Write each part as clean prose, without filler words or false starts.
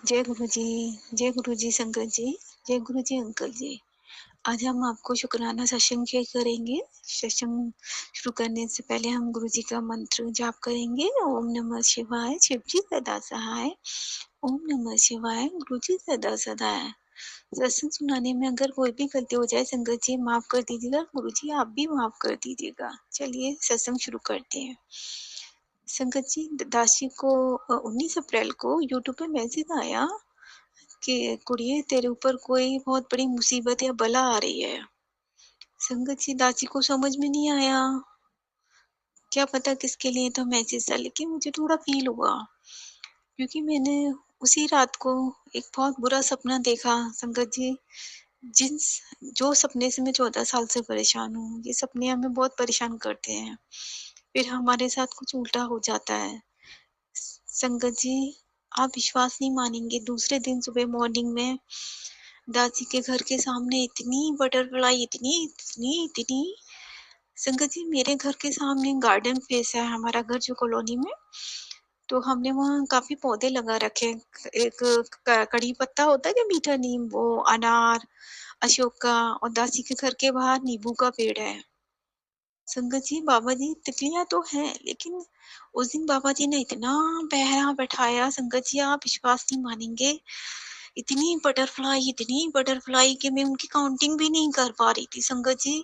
जय गुरु जी संगत जी, जय गुरु जी अंकल जी। आज हम आपको शुक्राना सत्संग शेयर करेंगे। सत्संग शुरू करने से पहले हम गुरु जी का मंत्र जाप करेंगे। ओम नमः शिवाय, शिव जी सदा सहाय। ओम नमः शिवाय, गुरु जी सदा सदाय। सत्संग सुनाने में अगर कोई भी गलती हो जाए संगत जी माफ कर दीजिएगा, गुरु जी आप भी माफ कर दीजिएगा। चलिए सत्संग शुरू करते हैं। संगत जी, दासी को 19 अप्रैल को यूट्यूब पे मैसेज आया कि कुड़िए तेरे ऊपर कोई बहुत बड़ी मुसीबत या बला आ रही है। संगत जी, दासी को समझ में नहीं आया, क्या पता किसके लिए था मैसेज था, लेकिन मुझे थोड़ा फील हुआ क्योंकि मैंने उसी रात को एक बहुत बुरा सपना देखा। संगत जी, जिन जो सपने से मैं 14 साल से परेशान हूँ, ये सपने हमें बहुत परेशान करते हैं, फिर हमारे साथ कुछ उल्टा हो जाता है। संगत जी, आप विश्वास नहीं मानेंगे, दूसरे दिन सुबह मॉर्निंग में दादी के घर के सामने इतनी बटरफ्लाई, इतनी संगत जी, मेरे घर के सामने गार्डन प्लेस है, हमारा घर जो कॉलोनी में, तो हमने वहाँ काफी पौधे लगा रखे हैं। एक कड़ी पत्ता होता है क्या, मीठा नीम, वो अनार, अशोक का, और दादी के घर के बाहर नींबू का पेड़ है। संगत जी, बाबा जी, तितलियां तो हैं, लेकिन उस दिन बाबा जी ने इतना पहरा बैठाया संगत जी, आप विश्वास नहीं मानेंगे, इतनी बटरफ्लाई कि मैं उनकी काउंटिंग भी नहीं कर पा रही थी संगत जी।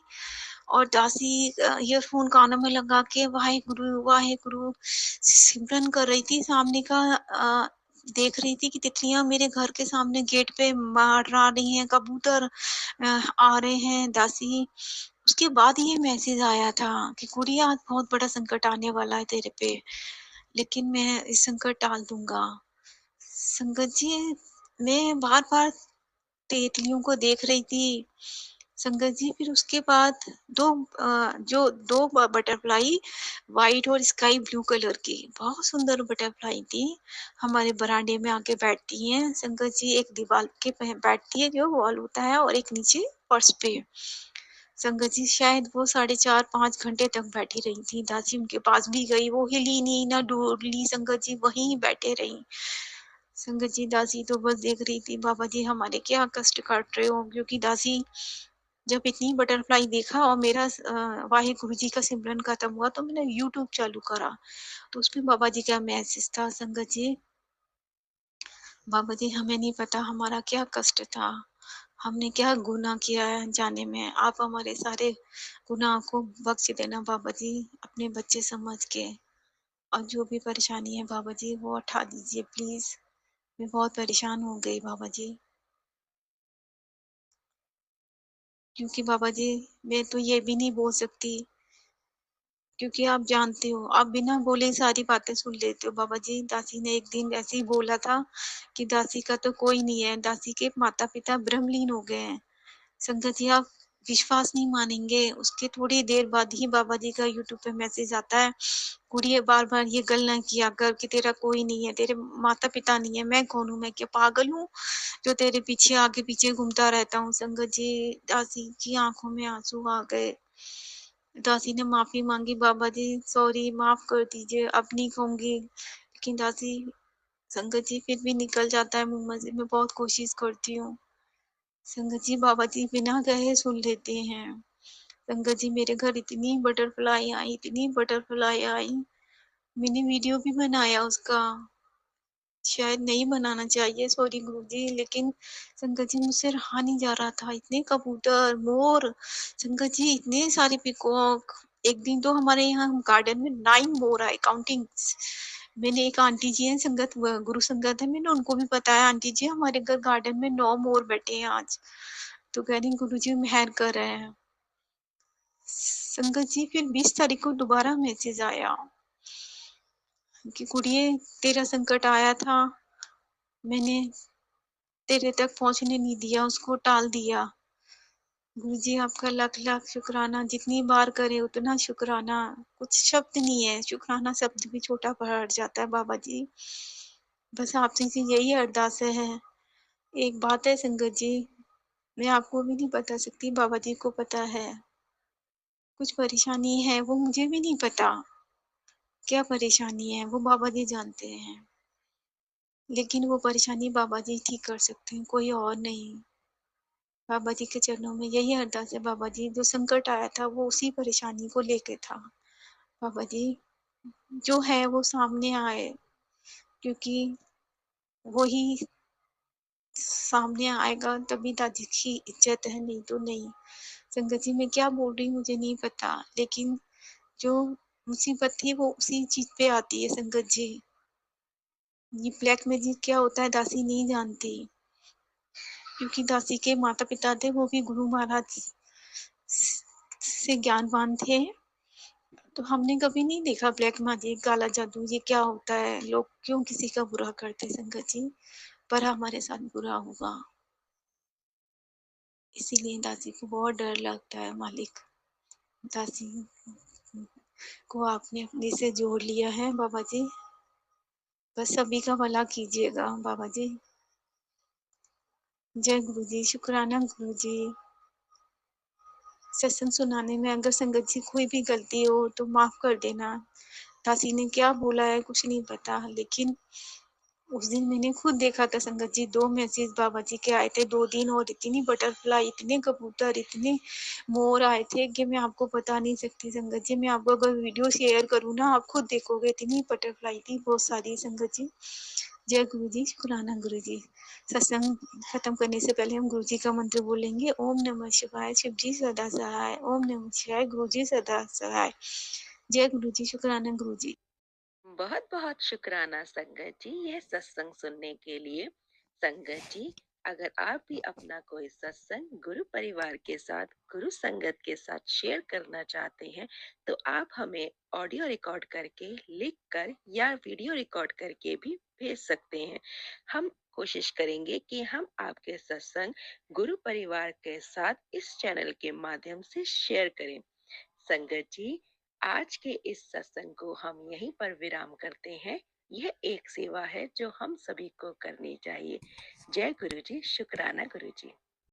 और दासी ईयरफोन कानों में लगा के वाहेगुरु वाहेगुरु सिमरन कर रही थी। सामने का देख रही थी कि तितलियां मेरे घर के सामने गेट पे मार रही हैं, कबूतर आ रहे हैं। दासी, उसके बाद ये मैसेज आया था कि गुड़िया आज बहुत बड़ा संकट आने वाला है तेरे पे, लेकिन मैं इस संकट टाल दूंगा। संगत जी, मैं बार बार तितलियों को देख रही थी संगत जी। फिर उसके बाद दो जो दो बटरफ्लाई, वाइट और स्काई ब्लू कलर की, बहुत सुंदर बटरफ्लाई थी, हमारे बरामदे में आके बैठती हैं संगत जी। एक दीवार के बैठती है जो वॉल होता है, और एक नीचे फर्श पे। संगत जी, शायद वो 4.5-5 घंटे तक बैठी रही थी। दासी उनके पास भी गई, वो हिली नहीं ना डोली संगत जी, वहीं बैठे रही। संगत जी, दासी तो बस देख रही थी, बाबा जी हमारे क्या कष्ट काट रहे हो, क्योंकि दासी जब इतनी बटरफ्लाई देखा और मेरा वाहेगुरु जी का सिमरन खत्म हुआ, तो मैंने यूट्यूब चालू करा, तो उसमें बाबा जी का मैसेज था। संगत जी, बाबा जी, हमें नहीं पता हमारा क्या कष्ट था, हमने क्या गुनाह किया है जाने में, आप हमारे सारे गुनाह को बख्श देना बाबा जी, अपने बच्चे समझ के। और जो भी परेशानी है बाबा जी वो उठा दीजिए प्लीज, मैं बहुत परेशान हो गई बाबा जी। क्योंकि बाबा जी, मैं तो ये भी नहीं बोल सकती, क्योंकि आप जानते हो, आप बिना बोले सारी बातें सुन लेते हो बाबा जी। दासी ने एक दिन ऐसे ही बोला था कि दासी का तो कोई नहीं है, दासी के माता पिता ब्रह्मलीन हो गए हैं। संगत जी, आप विश्वास नहीं मानेंगे, उसके थोड़ी देर बाद ही बाबा जी का यूट्यूब पे मैसेज आता है, कुड़िए बार बार ये गल ना किया कर कि तेरा कोई नहीं है, तेरे माता पिता नहीं है, मैं कौन हूँ, मैं क्या पागल हूँ जो तेरे पीछे आगे पीछे घूमता रहता हूँ। संगत जी, दासी की आंखों में आंसू आ गए। दासी ने माफी मांगी, बाबा जी सॉरी, माफ कर दीजिए, अब नहीं कहूंगी। लेकिन दासी, संगत जी, फिर भी निकल जाता है मुंह में से, मैं बहुत कोशिश करती हूँ। संगत जी, बाबा जी बिना कहे सुन लेते हैं। संगत जी, मेरे घर इतनी बटरफ्लाई आई, मैंने वीडियो भी बनाया उसका, शायद नहीं बनाना चाहिए, सॉरी गुरुजी, लेकिन संगत जी मुझसे रहा नहीं जा रहा था। इतने कबूतर, मोर, संगत जी इतने सारे पीकॉक। एक दिन तो हमारे यहाँ गार्डन में 9 मोर आए, काउंटिंग। मैंने एक आंटी जी हैं संगत, गुरु संगत है, मैंने उनको भी बताया, आंटी जी हमारे घर गार्डन में 9 मोर बैठे हैं आज। तो कह रही गुरु जी मेहर कर रहे हैं। संगत जी, फिर 20 तारीख को दोबारा मैसेज आया कि कुड़िए तेरा संकट आया था, मैंने तेरे तक पहुँचने नहीं दिया, उसको टाल दिया। गुरुजी आपका लाख लाख शुक्राना, जितनी बार करे उतना शुक्राना, कुछ शब्द नहीं है, शुक्राना शब्द भी छोटा पड़ जाता है बाबा जी। बस आपसे से यही अरदास है। एक बात है संगत जी, मैं आपको भी नहीं बता सकती, बाबा जी को पता है। कुछ परेशानी है वो मुझे भी नहीं पता, क्या परेशानी है वो बाबा जी जानते हैं। लेकिन वो परेशानी बाबा जी ठीक कर सकते हैं, कोई और नहीं। बाबा जी के चरणों में यही अरदास है बाबा जी, जो संकट आया था वो उसी परेशानी को लेके था। बाबा जी, जो है वो सामने आए, क्योंकि वो ही सामने आएगा तभी दादी की इज़्ज़त है, नहीं तो नहीं। संगत जी मैं क्या बोल रही हूँ मुझे नहीं पता, लेकिन जो मुसीबत थी वो उसी चीज़ पे आती है संगत जी। ये ब्लैक मैजिक क्या होता है दासी नहीं जानती, क्योंकि दासी के माता-पिता थे वो भी गुरु महाराज से ज्ञानवान थे। तो हमने कभी नहीं देखा ब्लैक मैजिक, काला जादू ये क्या होता है, लोग क्यों किसी का बुरा करते संगत जी, पर हमारे साथ बुरा हुआ। इसीलिए दासी को बहुत डर लगता है मालिक। दासी को आपने अपने से जोड़ लिया है बाबा जी, बस सभी का भला कीजिएगा बाबा जी। जय गुरु जी, शुक्राना गुरु जी। सत्संग सुनाने में अगर संगत जी कोई भी गलती हो तो माफ़ कर देना। दासी ने क्या बोला है कुछ नहीं पता, लेकिन उस दिन मैंने खुद देखा था संगत जी, 2 मैसेज बाबा जी के आए थे 2 दिन, और इतनी बटरफ्लाई, इतने कबूतर, इतने मोर आए थे कि मैं आपको बता नहीं सकती संगत जी। मैं आपको अगर वीडियो शेयर करूँ ना, आप खुद देखोगे, इतनी बटरफ्लाई थी बहुत सारी संगत जी। जय गुरु जी, शुक्राना गुरु जी। सत्संग खत्म करने से पहले हम गुरु जी का मंत्र बोलेंगे। ओम नमः शिवाय, शिव जी सदा सहाय। ओम नमः शिवाय, गुरु जी सदा सहाय। जय गुरु जी, शुक्राना गुरु जी। बहुत बहुत शुक्राना संगत जी यह सत्संग सुनने के लिए। संगत जी, अगर आप भी अपना कोई सत्संग गुरु परिवार के साथ, गुरु संगत के साथ शेयर करना चाहते हैं, तो आप हमें ऑडियो रिकॉर्ड करके, लिख कर या वीडियो रिकॉर्ड करके भी भेज सकते हैं। हम कोशिश करेंगे कि हम आपके सत्संग गुरु परिवार के साथ इस चैनल के माध्यम से शेयर करें। संगत जी, आज के इस सत्संग को हम यहीं पर विराम करते हैं। यह एक सेवा है जो हम सभी को करनी चाहिए। जय गुरु जी, शुक्राना गुरु जी।